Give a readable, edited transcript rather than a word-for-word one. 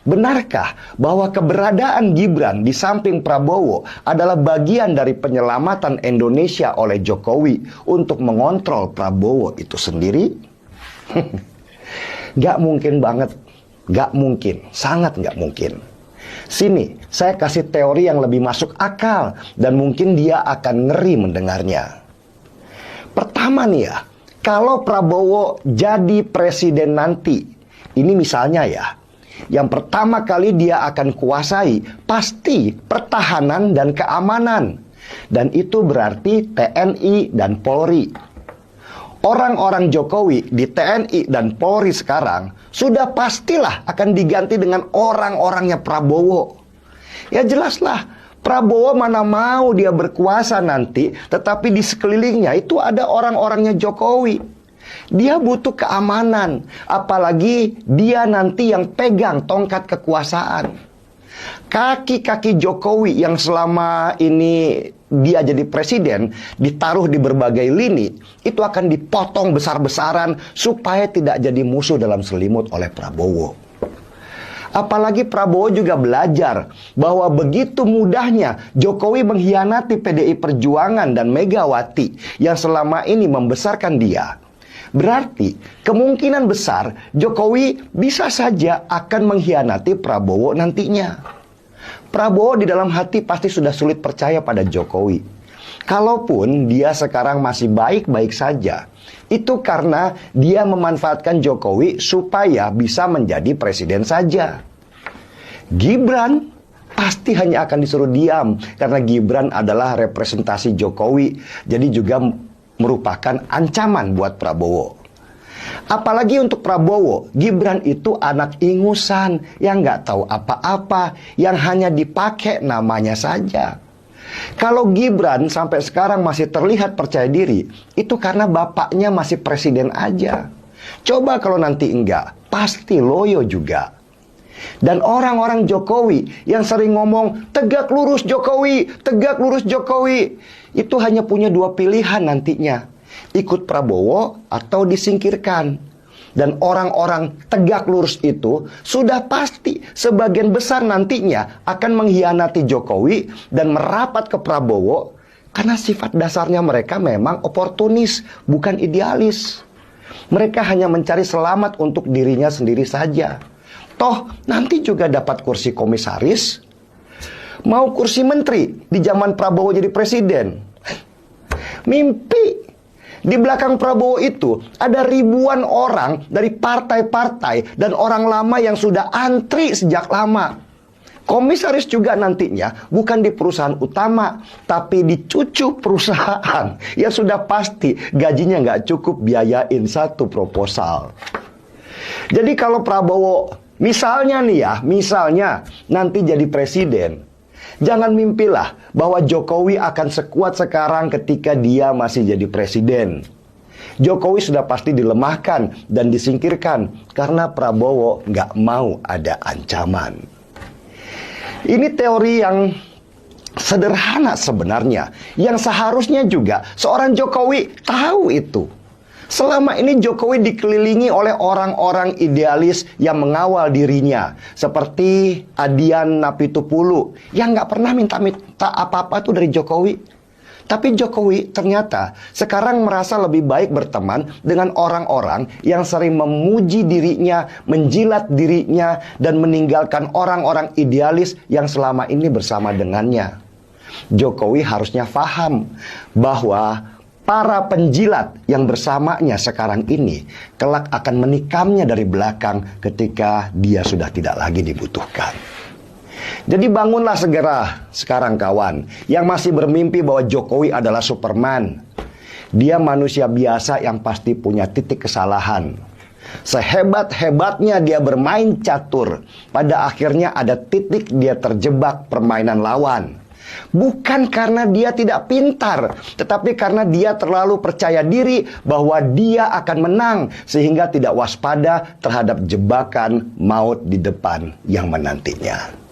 Benarkah bahwa keberadaan Gibran di samping Prabowo adalah bagian dari penyelamatan Indonesia oleh Jokowi untuk mengontrol Prabowo itu sendiri? Gak mungkin banget. Gak mungkin. Sangat gak mungkin. Sini, saya kasih teori yang lebih masuk akal dan mungkin dia akan ngeri mendengarnya. Pertama nih ya, kalau Prabowo jadi presiden nanti, ini misalnya ya, yang pertama kali dia akan kuasai pasti pertahanan dan keamanan. Dan itu berarti TNI dan Polri. Orang-orang Jokowi di TNI dan Polri sekarang sudah pastilah akan diganti dengan orang-orangnya Prabowo. Ya jelaslah, Prabowo mana mau dia berkuasa nanti, tetapi di sekelilingnya itu ada orang-orangnya Jokowi. Dia butuh keamanan, apalagi dia nanti yang pegang tongkat kekuasaan. Kaki-kaki Jokowi yang selama ini dia jadi presiden ditaruh di berbagai lini, itu akan dipotong besar-besaran supaya tidak jadi musuh dalam selimut oleh Prabowo. Apalagi Prabowo juga belajar bahwa begitu mudahnya Jokowi mengkhianati PDI Perjuangan dan Megawati yang selama ini membesarkan dia. Berarti kemungkinan besar Jokowi bisa saja akan mengkhianati Prabowo nantinya. Prabowo di dalam hati pasti sudah sulit percaya pada Jokowi. Kalaupun dia sekarang masih baik-baik saja, itu karena dia memanfaatkan Jokowi supaya bisa menjadi presiden saja. Gibran pasti hanya akan disuruh diam karena Gibran adalah representasi Jokowi, jadi juga merupakan ancaman buat Prabowo. Apalagi untuk Prabowo, Gibran itu anak ingusan yang nggak tahu apa-apa, yang hanya dipakai namanya saja. Kalau Gibran sampai sekarang masih terlihat percaya diri, itu karena bapaknya masih presiden aja. Coba kalau nanti enggak, pasti loyo juga. Dan orang-orang Jokowi yang sering ngomong tegak lurus Jokowi, tegak lurus Jokowi, itu hanya punya dua pilihan nantinya, ikut Prabowo atau disingkirkan. Dan orang-orang tegak lurus itu sudah pasti sebagian besar nantinya akan mengkhianati Jokowi dan merapat ke Prabowo karena sifat dasarnya mereka memang oportunis, bukan idealis. Mereka hanya mencari selamat untuk dirinya sendiri saja. Toh nanti juga dapat kursi komisaris, mau kursi menteri di zaman Prabowo jadi presiden. Mimpi. Di belakang Prabowo itu ada ribuan orang dari partai-partai dan orang lama yang sudah antri sejak lama. Komisaris juga nantinya bukan di perusahaan utama, tapi di cucu perusahaan yang sudah pasti gajinya nggak cukup biayain satu proposal. Jadi kalau Prabowo misalnya nih ya, misalnya nanti jadi presiden, jangan mimpilah bahwa Jokowi akan sekuat sekarang ketika dia masih jadi presiden. Jokowi sudah pasti dilemahkan dan disingkirkan karena Prabowo nggak mau ada ancaman. Ini teori yang sederhana sebenarnya, yang seharusnya juga seorang Jokowi tahu itu. Selama ini Jokowi dikelilingi oleh orang-orang idealis yang mengawal dirinya, seperti Adian Napitupulu yang nggak pernah minta apa-apa tuh dari Jokowi. Tapi Jokowi ternyata sekarang merasa lebih baik berteman dengan orang-orang yang sering memuji dirinya, menjilat dirinya, dan meninggalkan orang-orang idealis yang selama ini bersama dengannya. Jokowi harusnya paham bahwa para penjilat yang bersamanya sekarang ini kelak akan menikamnya dari belakang ketika dia sudah tidak lagi dibutuhkan. Jadi bangunlah segera sekarang kawan yang masih bermimpi bahwa Jokowi adalah Superman. Dia manusia biasa yang pasti punya titik kesalahan. Sehebat-hebatnya dia bermain catur, pada akhirnya ada titik dia terjebak permainan lawan. Bukan karena dia tidak pintar, tetapi karena dia terlalu percaya diri bahwa dia akan menang, sehingga tidak waspada terhadap jebakan maut di depan yang menantinya.